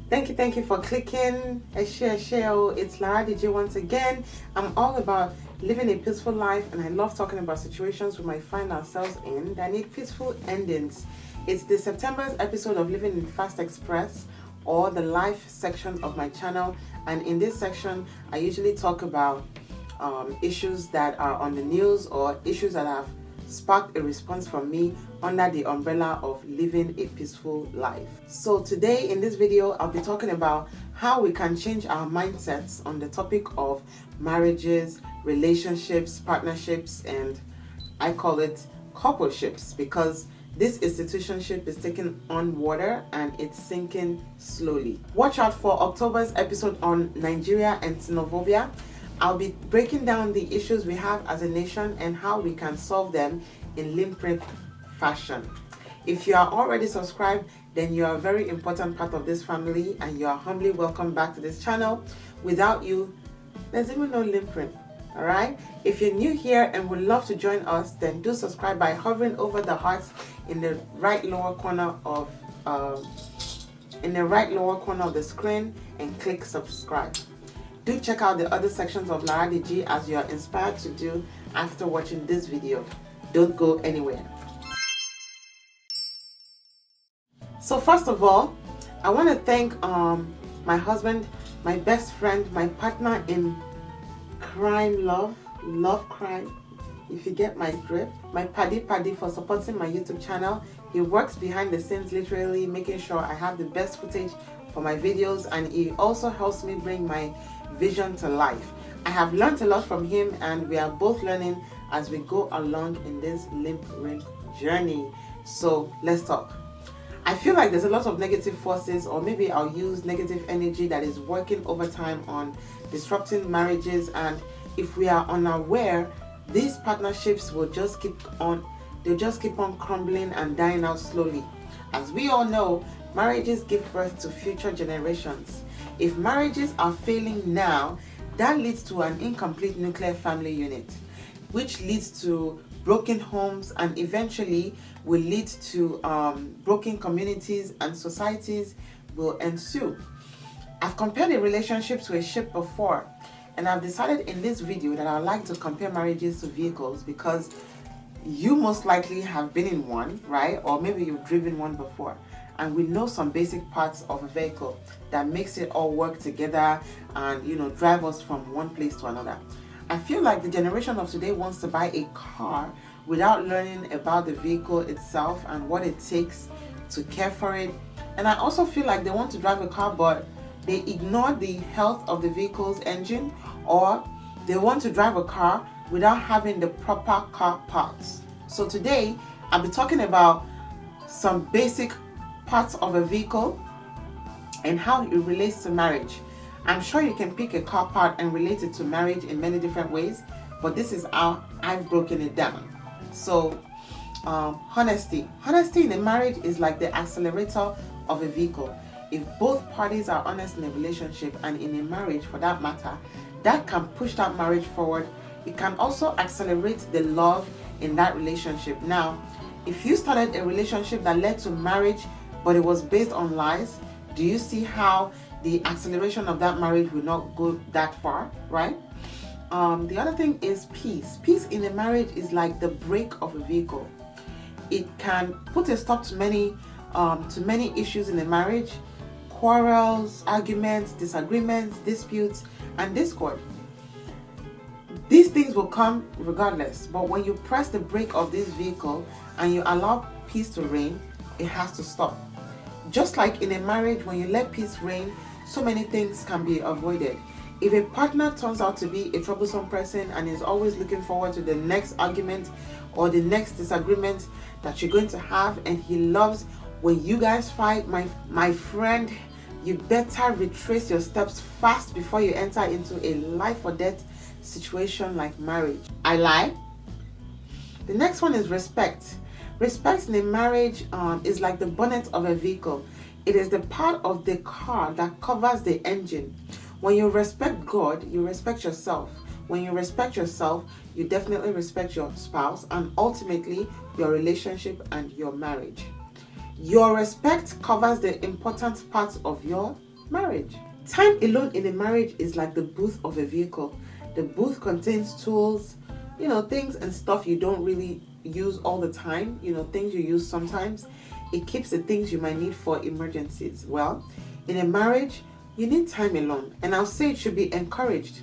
Thank you for clicking. It's Laraddiji once again. I'm all about living a peaceful life, and I love talking about situations we might find ourselves in that need peaceful endings. It's the September's episode of Living in Fast Express, or the life section of my channel, and in this section I usually talk about issues that are on the news or issues that have sparked a response from me under the umbrella of living a peaceful life. So today in this video I'll be talking about how we can change our mindsets on the topic of marriages, relationships, partnerships, and I call it coupleships, because this institutionship is taking on water and it's sinking slowly. Watch out for October's episode on Nigeria and xenophobia. I'll be breaking down the issues we have as a nation and how we can solve them in LinP fashion. If you are already subscribed, then you are a very important part of this family and you are humbly welcome back to this channel. Without you, there's even no LinP. Alright? If you're new here and would love to join us, then do subscribe by hovering over the hearts in the right lower corner of the screen and click subscribe. Do check out the other sections of Laraddiji as you are inspired to do after watching this video. Don't go anywhere. So first of all, I want to thank my husband, my best friend, my partner in crime, love crime, if you get my drift, my paddy for supporting my YouTube channel. He works behind the scenes, literally making sure I have the best footage for my videos, and he also helps me bring my vision to life. I have learned a lot from him, and we are both learning as we go along in this LinP journey. So let's talk. I feel like there's a lot of negative forces, or maybe I'll use negative energy, that is working overtime on disrupting marriages, and if we are unaware, these partnerships will just keep on crumbling and dying out slowly. As we all know, marriages give birth to future generations. If marriages are failing now, that leads to an incomplete nuclear family unit, which leads to broken homes and eventually will lead to broken communities, and societies will ensue. I've compared a relationship to a ship before, and I've decided in this video that I'd like to compare marriages to vehicles, because you most likely have been in one, right? Or maybe you've driven one before, and we know some basic parts of a vehicle that makes it all work together and drive us from one place to another. I feel like the generation of today wants to buy a car without learning about the vehicle itself and what it takes to care for it. And I also feel like they want to drive a car, but they ignore the health of the vehicle's engine, or they want to drive a car without having the proper car parts. So today I'll be talking about some basic parts of a vehicle and how it relates to marriage. I'm sure you can pick a car part and relate it to marriage in many different ways, but this is how I've broken it down. So honesty in a marriage is like the accelerator of a vehicle. If both parties are honest in a relationship, and in a marriage for that matter, that can push that marriage forward. It can also accelerate the love in that relationship. Now, if you started a relationship that led to marriage but it was based on lies, do you see how the acceleration of that marriage will not go that far, right? The other thing is peace. Peace in a marriage is like the brake of a vehicle. It can put a stop to many issues in a marriage: quarrels, arguments, disagreements, disputes, and discord. These things will come regardless, but when you press the brake of this vehicle and you allow peace to reign, it has to stop. Just like in a marriage, when you let peace reign, so many things can be avoided. If a partner turns out to be a troublesome person and is always looking forward to the next argument or the next disagreement that you're going to have, and he loves when you guys fight, my friend, you better retrace your steps fast before you enter into a life or death situation like marriage. I lie? The next one is respect. Respect in a marriage is like the bonnet of a vehicle. It is the part of the car that covers the engine. When you respect God, you respect yourself. When you respect yourself, you definitely respect your spouse and ultimately your relationship and your marriage. Your respect covers the important parts of your marriage. Time alone in a marriage is like the boot of a vehicle. The boot contains tools, things and stuff you don't really use all the time, things you use sometimes. It keeps the things you might need for emergencies. Well, in a marriage, you need time alone, and I'll say it should be encouraged.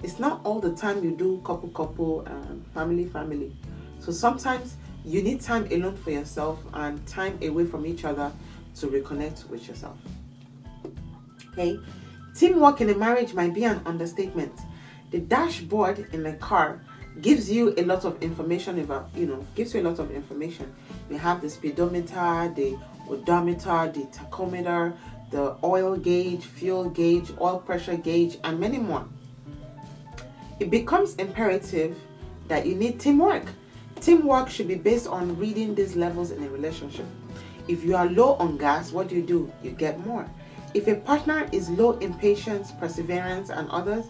It's not all the time you do couple, family. So sometimes you need time alone for yourself and time away from each other to reconnect with yourself. Okay? Teamwork in a marriage might be an understatement. The dashboard in a car gives you a lot of information gives you a lot of information. You have the speedometer, the odometer, the tachometer, the oil gauge, fuel gauge, oil pressure gauge, and many more. It becomes imperative that you need teamwork. Teamwork should be based on reading these levels in a relationship. If you are low on gas, what do? You get more. If a partner is low in patience, perseverance, and others,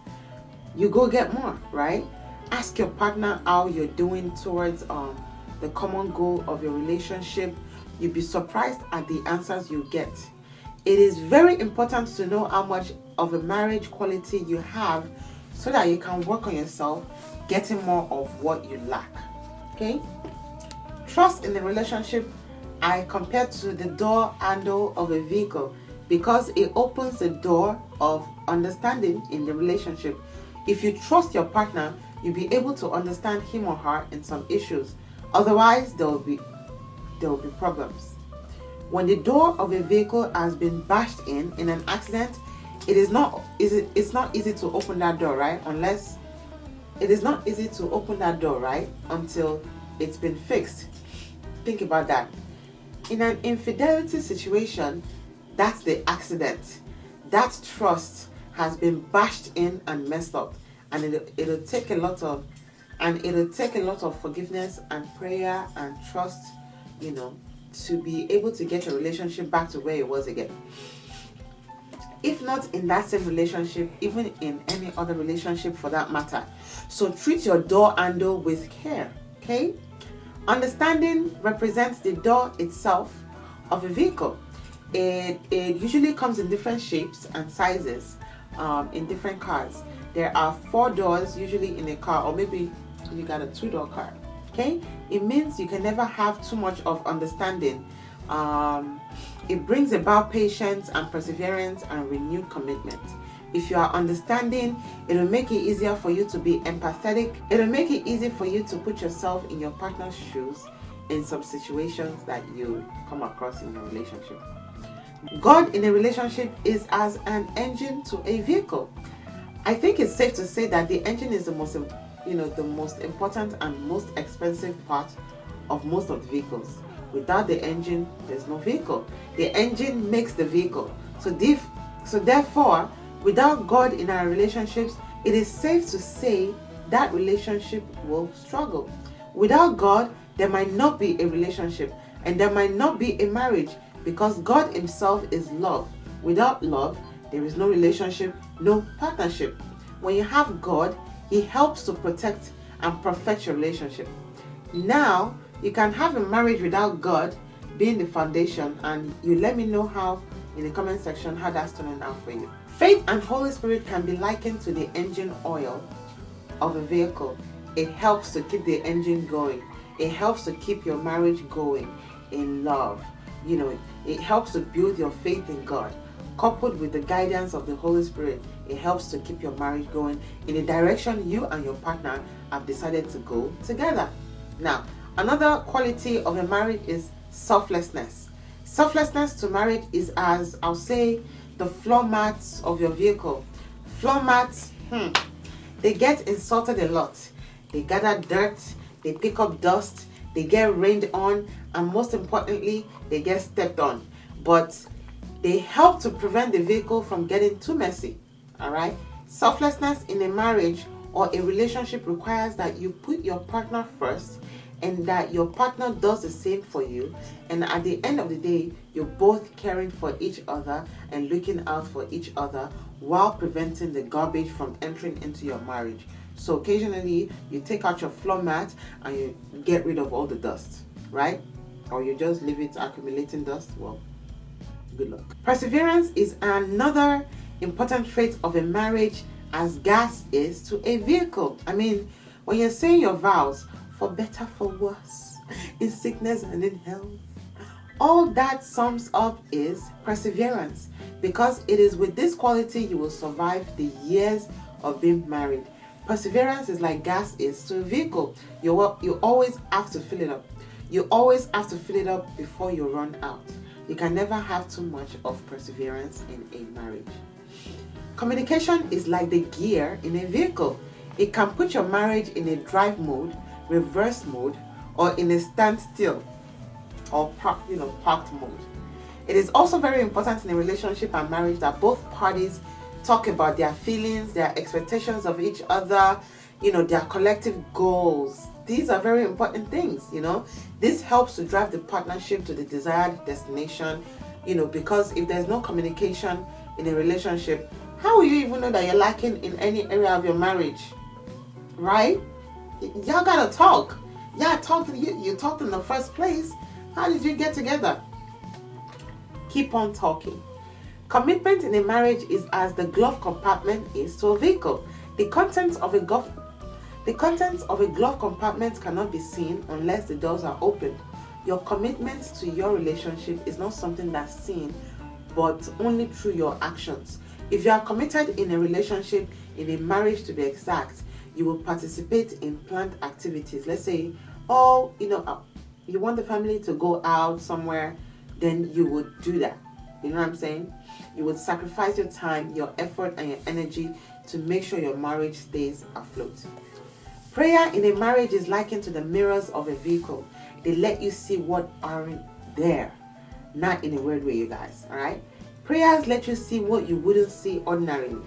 you go get more, right? Ask your partner how you're doing towards the common goal of your relationship. You'll be surprised at the answers you get. It is very important to know how much of a marriage quality you have so that you can work on yourself, getting more of what you lack. Okay? Trust in the relationship I compare to the door handle of a vehicle because it opens the door of understanding in the relationship. If you trust your partner, you'll be able to understand him or her in some issues. Otherwise, there will be problems. When the door of a vehicle has been bashed in an accident, it's not easy to open that door, right? It is not easy to open that door, right? Until it's been fixed. Think about that. In an infidelity situation, that's the accident. That trust has been bashed in and messed up, and it'll take a lot of forgiveness and prayer and trust, to be able to get a relationship back to where it was again. If not in that same relationship, even in any other relationship for that matter. So treat your door handle with care, okay? Understanding represents the door itself of a vehicle. It usually comes in different shapes and sizes in different cars. There are 4 doors usually in a car, or maybe you got a 2-door car, okay? It means you can never have too much of understanding. It brings about patience and perseverance and renewed commitment. If you are understanding, it will make it easier for you to be empathetic. It will make it easy for you to put yourself in your partner's shoes in some situations that you come across in your relationship. God in a relationship is as an engine to a vehicle. I think it's safe to say that the engine is the most important and most expensive part of most of the vehicles. Without the engine, there's no vehicle. The engine makes the vehicle. So therefore, without God in our relationships, it is safe to say that relationship will struggle. Without God, there might not be a relationship and there might not be a marriage because God himself is love. Without love, there is no relationship, no partnership. When you have God, he helps to protect and perfect your relationship. Now, you can have a marriage without God being the foundation, and you let me know how in the comment section how that's turning out for you. Faith and Holy Spirit can be likened to the engine oil of a vehicle. It helps to keep the engine going. It helps to keep your marriage going in love. It helps to build your faith in God. Coupled with the guidance of the Holy Spirit, it helps to keep your marriage going in the direction you and your partner have decided to go together. Now, another quality of a marriage is selflessness. Selflessness to marriage is, as I'll say, the floor mats of your vehicle. Floor mats, they get insulted a lot. They gather dirt, they pick up dust, they get rained on, and most importantly, they get stepped on. But they help to prevent the vehicle from getting too messy. All right? Selflessness in a marriage or a relationship requires that you put your partner first and that your partner does the same for you. And at the end of the day, you're both caring for each other and looking out for each other while preventing the garbage from entering into your marriage. So occasionally, you take out your floor mat and you get rid of all the dust, right? Or you just leave it accumulating dust. Well, Good luck. Perseverance is another important trait of a marriage, as gas is to a vehicle. I mean, when you're saying your vows, for better, for worse, in sickness and in health, all that sums up is perseverance, because it is with this quality you will survive the years of being married. Perseverance is like gas is to a vehicle. You always have to fill it up. You always have to fill it up before you run out. You can never have too much of perseverance in a marriage. Communication is like the gear in a vehicle. It can put your marriage in a drive mode, reverse mode, or in a standstill or parked mode. It is also very important in a relationship and marriage that both parties talk about their feelings, their expectations of each other, their collective goals. These are very important things, This helps to drive the partnership to the desired destination, because if there's no communication in a relationship, how will you even know that you're lacking in any area of your marriage? Right? Y'all gotta talk. Yeah, you talked in the first place. How did you get together? Keep on talking. Commitment in a marriage is as the glove compartment is to a vehicle. The contents of a glove compartment cannot be seen unless the doors are opened. Your commitment to your relationship is not something that's seen, but only through your actions. If you are committed in a relationship, in a marriage to be exact, you will participate in planned activities. Let's say, you want the family to go out somewhere, then you would do that. You know what I'm saying? You would sacrifice your time, your effort, and your energy to make sure your marriage stays afloat. Prayer in a marriage is likened to the mirrors of a vehicle. They let you see what aren't there. Not in a weird way, you guys. Alright? Prayers let you see what you wouldn't see ordinarily.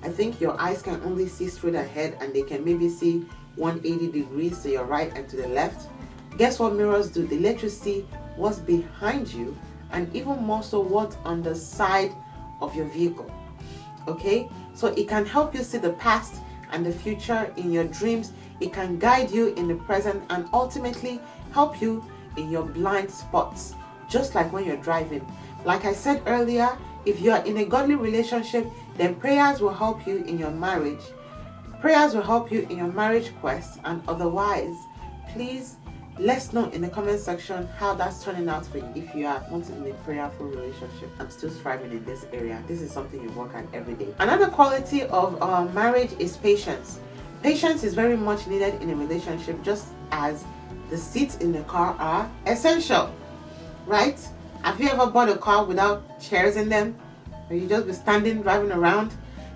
I think your eyes can only see straight ahead, and they can maybe see 180 degrees to your right and to the left. Guess what mirrors do? They let you see what's behind you, and even more so what's on the side of your vehicle. Okay? So it can help you see the past and the future in your dreams. It can guide you in the present and ultimately help you in your blind spots, just like when you're driving. Like I said earlier, if you are in a godly relationship, then prayers will help you in your marriage. Prayers will help you in your marriage quest and otherwise. Please let's know in the comment section how that's turning out for you if you are wanting a prayerful relationship. I'm still striving in this area. This is something you work at every day. Another quality of marriage is patience. Patience is very much needed in a relationship, just as the seats in the car are essential, right? Have you ever bought a car without chairs in them? Or you just be standing driving around?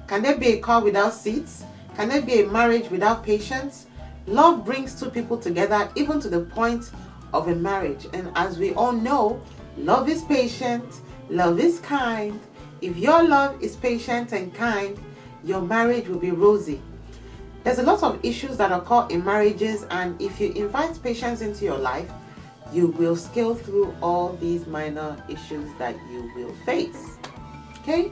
Can there be a car without seats? Can there be a marriage without patience? Love brings two people together, even to the point of a marriage. And as we all know, love is patient, love is kind. If your love is patient and kind, your marriage will be rosy. There's a lot of issues that occur in marriages, and if you invite patience into your life, you will scale through all these minor issues that you will face. Okay?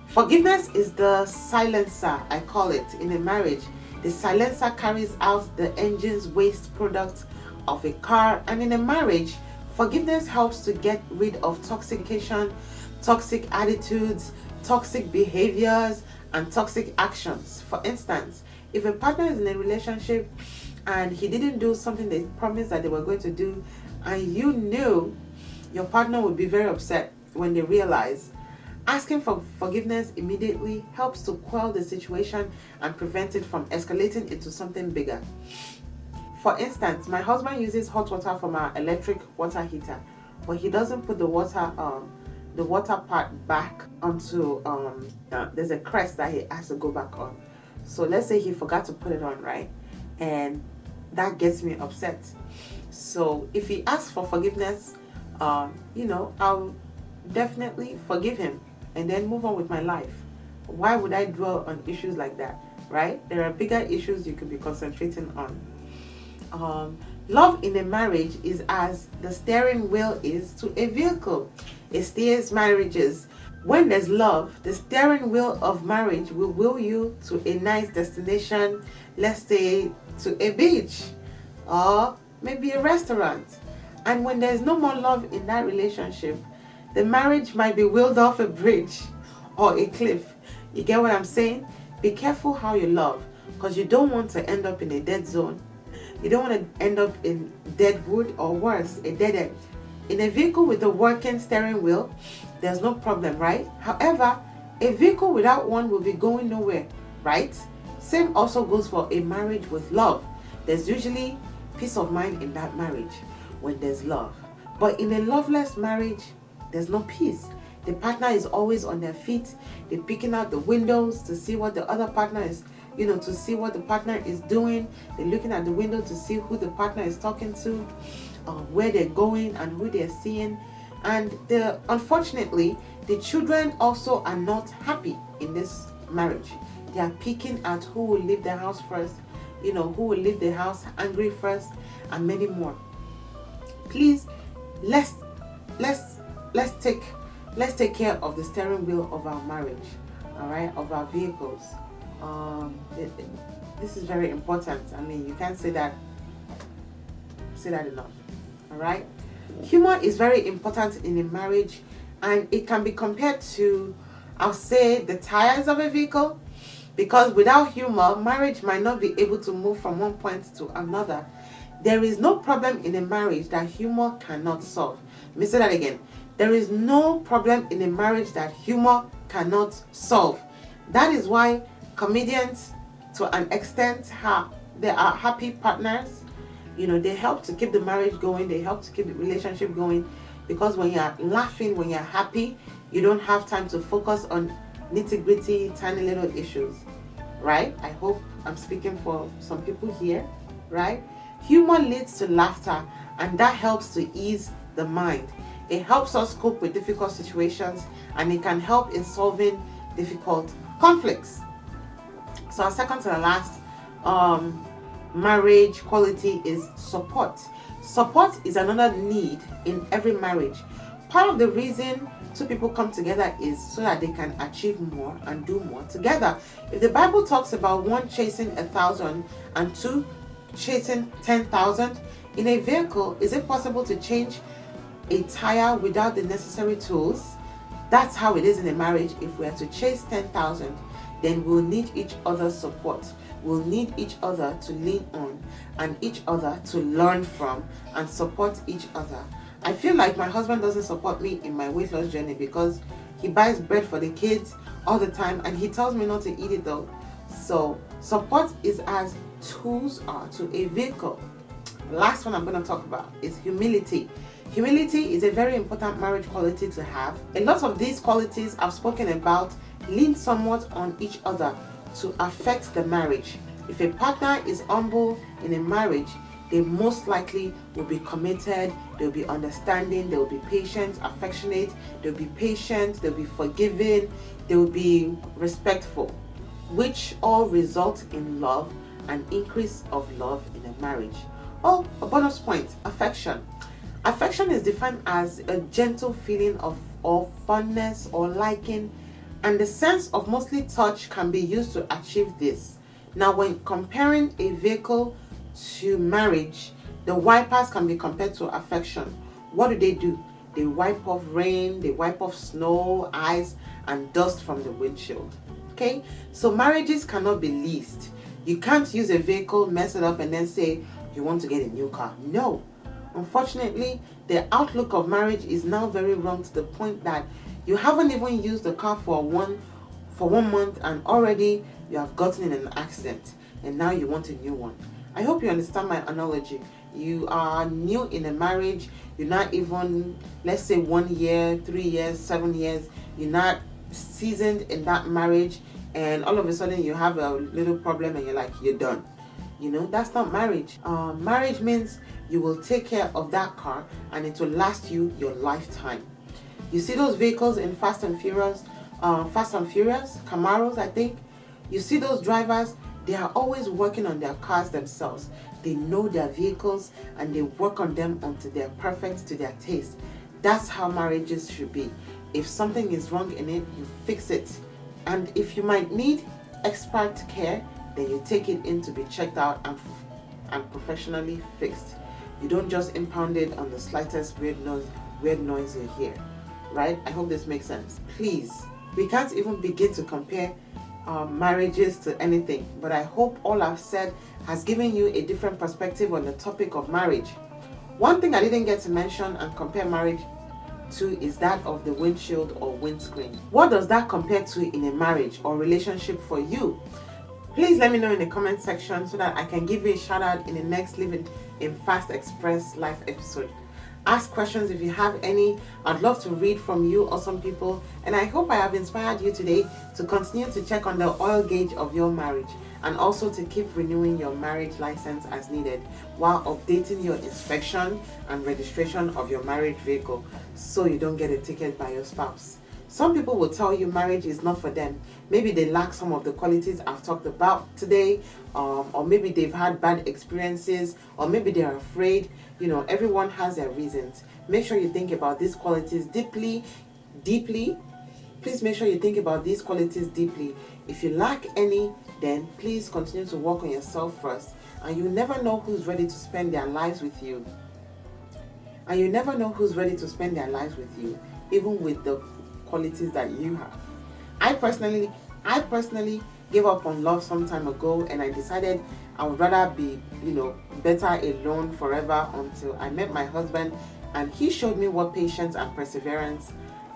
Forgiveness is the silencer, I call it, in a marriage. The silencer carries out the engine's waste product of a car, and in a marriage, forgiveness helps to get rid of toxication, toxic attitudes, toxic behaviors, and toxic actions. For instance, if a partner is in a relationship and he didn't do something they promised that they were going to do, and you knew, your partner would be very upset when they realize. Asking for forgiveness immediately helps to quell the situation and prevent it from escalating into something bigger. For instance, my husband uses hot water from our electric water heater, but he doesn't put the water part back onto there's a crest that he has to go back on. So let's say he forgot to put it on, right? And that gets me upset. So if he asks for forgiveness, I'll definitely forgive him and then move on with my life. Why would I dwell on issues like that, right? There are bigger issues you could be concentrating on. Love in a marriage is as the steering wheel is to a vehicle. It steers marriages. When there's love, the steering wheel of marriage will wheel you to a nice destination, let's say to a beach or maybe a restaurant. And when there's no more love in that relationship, the marriage might be wheeled off a bridge or a cliff. You get what I'm saying? Be careful how you love, because you don't want to end up in a dead zone. You don't want to end up in dead wood, or worse, a dead end. In a vehicle with a working steering wheel, there's no problem, right? However, a vehicle without one will be going nowhere, right? Same also goes for a marriage with love. There's usually peace of mind in that marriage when there's love. But in a loveless marriage, there's no peace. The partner is always on their feet. They're picking out the windows to see what the other partner is, to see what the partner is doing. They're looking at the window to see who the partner is talking to, where they're going and who they're seeing. And unfortunately, the children also are not happy in this marriage. They are picking at who will leave the house first, who will leave the house angry first, and many more. Please, let's take care of the steering wheel of our marriage, all right, of our vehicles. This is very important. I mean, you can't say that enough. All right. Humor is very important in a marriage, and it can be compared to, I'll say, the tires of a vehicle, because without humor, marriage might not be able to move from one point to another. There is no problem in a marriage that humor cannot solve. Let me say that again. There is no problem in a marriage that humor cannot solve. That is why comedians, to an extent, they are happy partners. They help to keep the marriage going. They help to keep the relationship going, because when you're laughing, when you're happy, you don't have time to focus on nitty-gritty, tiny little issues, right? I hope I'm speaking for some people here, right? Humor leads to laughter, and that helps to ease the mind. It helps us cope with difficult situations, and it can help in solving difficult conflicts. So our second to the last marriage quality is support. Support is another need in every marriage. Part of the reason two people come together is so that they can achieve more and do more together. If the Bible talks about one chasing 1,000 and two chasing 10,000, in a vehicle, is it possible to change a tire without the necessary tools? That's how it is in a marriage. If we are to chase 10,000, then we'll need each other's support. We'll need each other to lean on, and each other to learn from and support each other. I feel like my husband doesn't support me in my weight loss journey, because he buys bread for the kids all the time, and he tells me not to eat it though. So support is as tools are to a vehicle. Last one I'm going to talk about is humility. Humility is a very important marriage quality to have. A lot of these qualities I've spoken about lean somewhat on each other to affect the marriage. If a partner is humble in a marriage, they most likely will be committed, they'll be understanding, they'll be patient, affectionate, they'll be patient, they'll be forgiving, they'll be respectful, which all result in love and increase of love in a marriage. Oh, a bonus point, affection. Affection is defined as a gentle feeling of fondness or liking, and the sense of mostly touch can be used to achieve this. Now, when comparing a vehicle to marriage, the wipers can be compared to affection. What do? They wipe off rain, they wipe off snow, ice, and dust from the windshield. Okay, so marriages cannot be leased. You can't use a vehicle, mess it up, and then say you want to get a new car. No. Unfortunately, the outlook of marriage is now very wrong, to the point that you haven't even used the car for one month, and already you have gotten in an accident, and now you want a new one. I hope you understand my analogy. You are new in a marriage. You're not even, let's say, 1 year, 3 years, 7 years. You're not seasoned in that marriage, and all of a sudden you have a little problem and you're like, you're done. That's not marriage. Marriage means you will take care of that car, and it will last you your lifetime. You see those vehicles in Fast and Furious, Camaros, I think. You see those drivers, they are always working on their cars themselves. They know their vehicles, and they work on them until they're perfect to their taste. That's how marriages should be. If something is wrong in it, you fix it. And if you might need expert care, then you take it in to be checked out and professionally fixed. You don't just impound it on the slightest weird noise you hear, right? I hope this makes sense. Please, we can't even begin to compare marriages to anything, but I hope all I've said has given you a different perspective on the topic of marriage. One thing I didn't get to mention and compare marriage to is that of the windshield or windscreen. What does that compare to in a marriage or relationship for you? Please let me know in the comment section so that I can give you a shout out in the next Living in Fast Express live episode. Ask questions if you have any. I'd love to read from you awesome people, and I hope I have inspired you today to continue to check on the oil gauge of your marriage and also to keep renewing your marriage license as needed while updating your inspection and registration of your marriage vehicle so you don't get a ticket by your spouse. Some people will tell you marriage is not for them. Maybe they lack some of the qualities I've talked about today, or maybe they've had bad experiences, or maybe they're afraid. You know, everyone has their reasons. Make sure you think about these qualities deeply. Please make sure you think about these qualities deeply. If you lack any, then please continue to work on yourself first. And you never know who's ready to spend their lives with you. Even with the qualities that you have. I personally gave up on love some time ago, and I decided I would rather be, better alone forever until I met my husband, and he showed me what patience and perseverance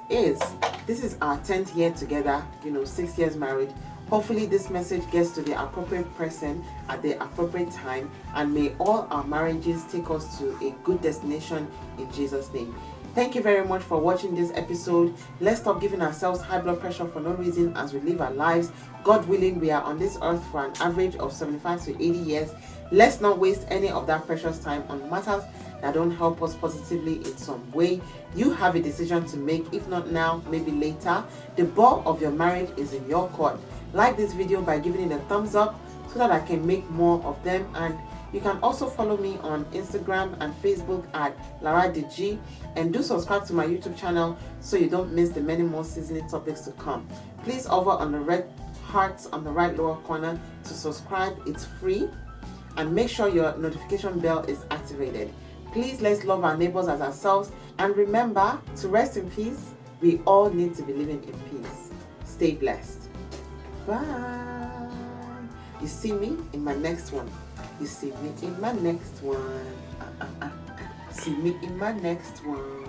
is. This is our 10th year together, 6 years married. Hopefully this message gets to the appropriate person at the appropriate time, and may all our marriages take us to a good destination in Jesus' name. Thank you very much for watching this episode. Let's stop giving ourselves high blood pressure for no reason as we live our lives. God willing, we are on this earth for an average of 75 to 80 years. Let's not waste any of that precious time on matters that don't help us positively in some way. You have a decision to make. If not now, maybe later. The ball of your marriage is in your court. Like this video by giving it a thumbs up so that I can make more of them, and you can also follow me on Instagram and Facebook at Laraddiji, and do subscribe to my YouTube channel so you don't miss the many more seasoning topics to come. Please hover on the red hearts on the right lower corner to subscribe. It's free, and make sure your notification bell is activated. Please, let's love our neighbors as ourselves, and remember to rest in peace. We all need to be living in peace. Stay blessed. Bye. You see me in my next one. See me in my next one.